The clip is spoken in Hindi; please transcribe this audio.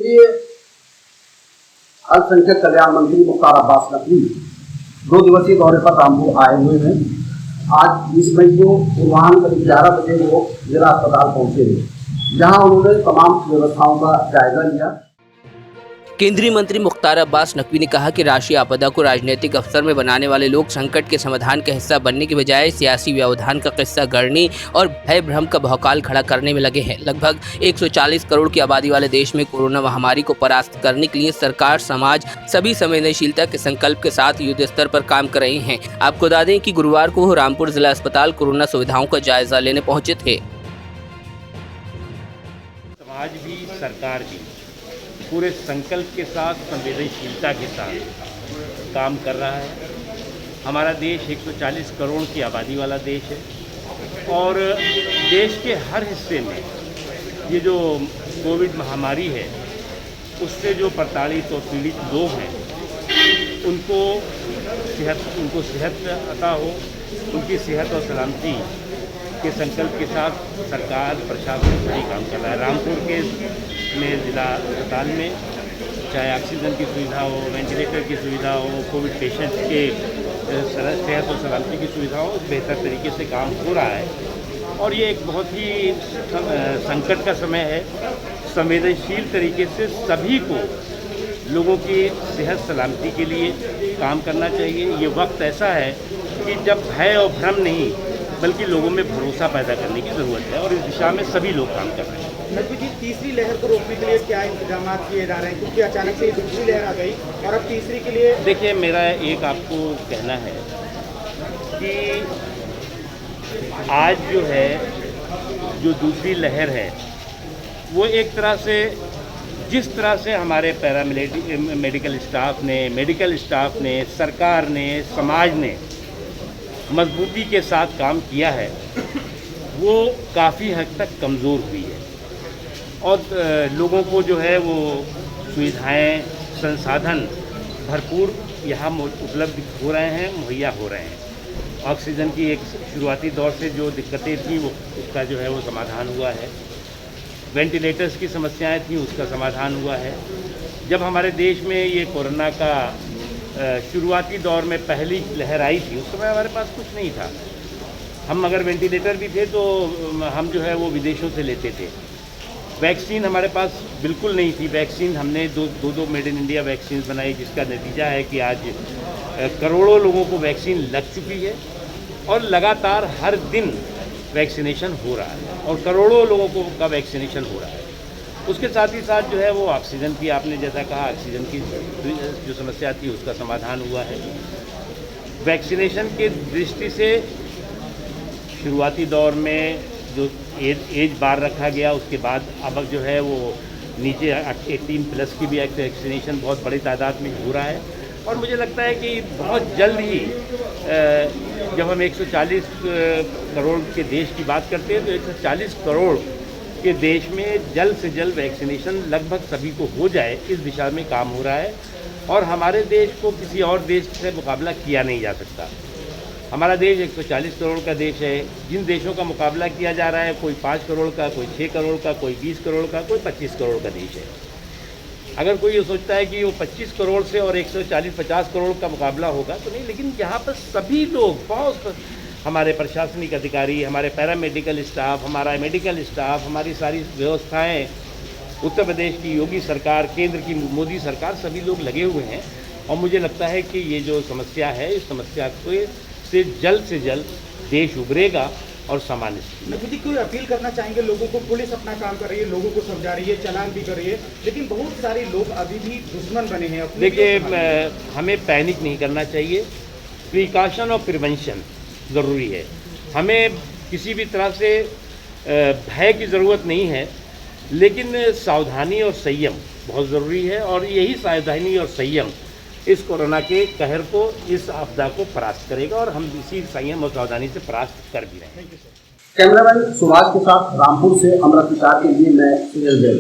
केंद्रीय अल्पसंख्यक कल्याण मंत्री मुख्तार अब्बास नकवी 2 दिवसीय दौरे पर रामपुर आए हुए हैं। आज 20 मई को पूर्वाह्न करीब 11 बजे वो जिला अस्पताल पहुंचे, जहां उन्होंने तमाम व्यवस्थाओं का जायजा लिया। केंद्रीय मंत्री मुख्तार अब्बास नकवी ने कहा कि राष्ट्रीय आपदा को राजनीतिक अवसर में बनाने वाले लोग संकट के समाधान का हिस्सा बनने के बजाय सियासी व्यवधान का किस्सा गढ़ने और भय भ्रम का भौकाल खड़ा करने में लगे हैं। लगभग 140 करोड़ की आबादी वाले देश में कोरोना महामारी को परास्त करने के लिए सरकार, समाज सभी संवेदनशीलता के संकल्प के साथ युद्ध स्तर पर काम कर रहे हैं। आपको बता दें कि गुरुवार को रामपुर जिला अस्पताल कोरोना सुविधाओं का जायजा लेने पहुंचे थे। समाज भी, सरकार भी पूरे संकल्प के साथ, संवेदनशीलता के साथ काम कर रहा है। हमारा देश 140 करोड़ की आबादी वाला देश है और देश के हर हिस्से में ये जो कोविड महामारी है उससे जो प्रताड़ित और पीड़ित लोग हैं उनको सेहत अता हो, उनकी सेहत और सलामती के संकल्प के साथ सरकार, प्रशासन सही काम कर रहा है। रामपुर के में जिला अस्पताल में चाहे ऑक्सीजन की सुविधा हो, वेंटिलेटर की सुविधा हो, कोविड पेशेंट के सेहत और सलामती की सुविधा हो, बेहतर तरीके से काम हो रहा है। और ये एक बहुत ही संकट का समय है। संवेदनशील तरीके से सभी को लोगों की सेहत सलामती के लिए काम करना चाहिए। ये वक्त ऐसा है कि जब भय और भ्रम नहीं बल्कि लोगों में भरोसा पैदा करने की ज़रूरत है और इस दिशा में सभी लोग काम कर रहे हैं। नकवी जी, तीसरी लहर को रोकने के लिए क्या इंतजाम किए जा रहे हैं, क्योंकि अचानक से दूसरी लहर आ गई और अब तीसरी के लिए? देखिए, मेरा एक आपको कहना है कि आज जो है जो दूसरी लहर है वो एक तरह से जिस तरह से हमारे मेडिकल स्टाफ ने, सरकार ने, समाज ने मजबूती के साथ काम किया है, वो काफ़ी हद तक कमज़ोर हुई है और लोगों को जो है वो सुविधाएं, संसाधन भरपूर यहाँ उपलब्ध हो रहे हैं, मुहैया हो रहे हैं। ऑक्सीजन की एक शुरुआती दौर से जो दिक्कतें थी वो उसका जो है वो समाधान हुआ है। वेंटिलेटर्स की समस्याएं थी, उसका समाधान हुआ है। जब हमारे देश में ये कोरोना का शुरुआती दौर में पहली लहर आई थी उस समय हमारे पास कुछ नहीं था। हम अगर वेंटिलेटर भी थे तो हम जो है वो विदेशों से लेते थे। वैक्सीन हमारे पास बिल्कुल नहीं थी। वैक्सीन हमने दो मेड इन इंडिया वैक्सीन बनाई, जिसका नतीजा है कि आज करोड़ों लोगों को वैक्सीन लग चुकी है और लगातार हर दिन वैक्सीनेशन हो रहा है और करोड़ों लोगों का वैक्सीनेशन हो रहा है। उसके साथ ही साथ जो है वो ऑक्सीजन की, आपने जैसा कहा, ऑक्सीजन की जो समस्या थी उसका समाधान हुआ है। वैक्सीनेशन के दृष्टि से शुरुआती दौर में जो एज बार रखा गया, उसके बाद अब जो है वो नीचे 18+ की भी वैक्सीनेशन बहुत बड़ी तादाद में हो रहा है और मुझे लगता है कि बहुत जल्द ही जब हम 140 करोड़ के देश की बात करते हैं तो 140 करोड़ के देश में जल्द से जल्द वैक्सीनेशन लगभग सभी को हो जाए, इस दिशा में काम हो रहा है और हमारे देश को किसी और देश से मुकाबला किया नहीं जा सकता। हमारा देश 140 करोड़ का देश है। जिन देशों का मुकाबला किया जा रहा है, कोई 5 करोड़ का, कोई 6 करोड़ का, कोई 20 करोड़ का, कोई 25 करोड़ का देश है। अगर कोई ये सोचता है कि वो 25 करोड़ से और 140-50 करोड़ का मुकाबला होगा तो नहीं, लेकिन यहाँ पर सभी लोग, बहुत हमारे प्रशासनिक अधिकारी, हमारे पैरामेडिकल स्टाफ, हमारा मेडिकल स्टाफ, हमारी सारी व्यवस्थाएं, उत्तर प्रदेश की योगी सरकार, केंद्र की मोदी सरकार, सभी लोग लगे हुए हैं और मुझे लगता है कि ये जो समस्या है, इस समस्या से जल्द देश उभरेगा और सामान्य। नकवी जी, कोई अपील करना चाहेंगे लोगों को? पुलिस अपना काम कर रही है, लोगों को समझा रही है, चालान भी कर रही है, लेकिन बहुत सारे लोग अभी भी दुश्मन बने हैं। देखिए, हमें पैनिक नहीं करना चाहिए। प्रिकॉशन और प्रिवेंशन ज़रूरी है। हमें किसी भी तरह से भय की ज़रूरत नहीं है, लेकिन सावधानी और संयम बहुत ज़रूरी है और यही सावधानी और संयम इस कोरोना के कहर को, इस आपदा को परास्त करेगा और हम इसी संयम और सावधानी से परास्त कर भी रहे हैं। कैमरामैन सुभाष के साथ रामपुर से अमृत विचार के लिए मैं सुनील देव।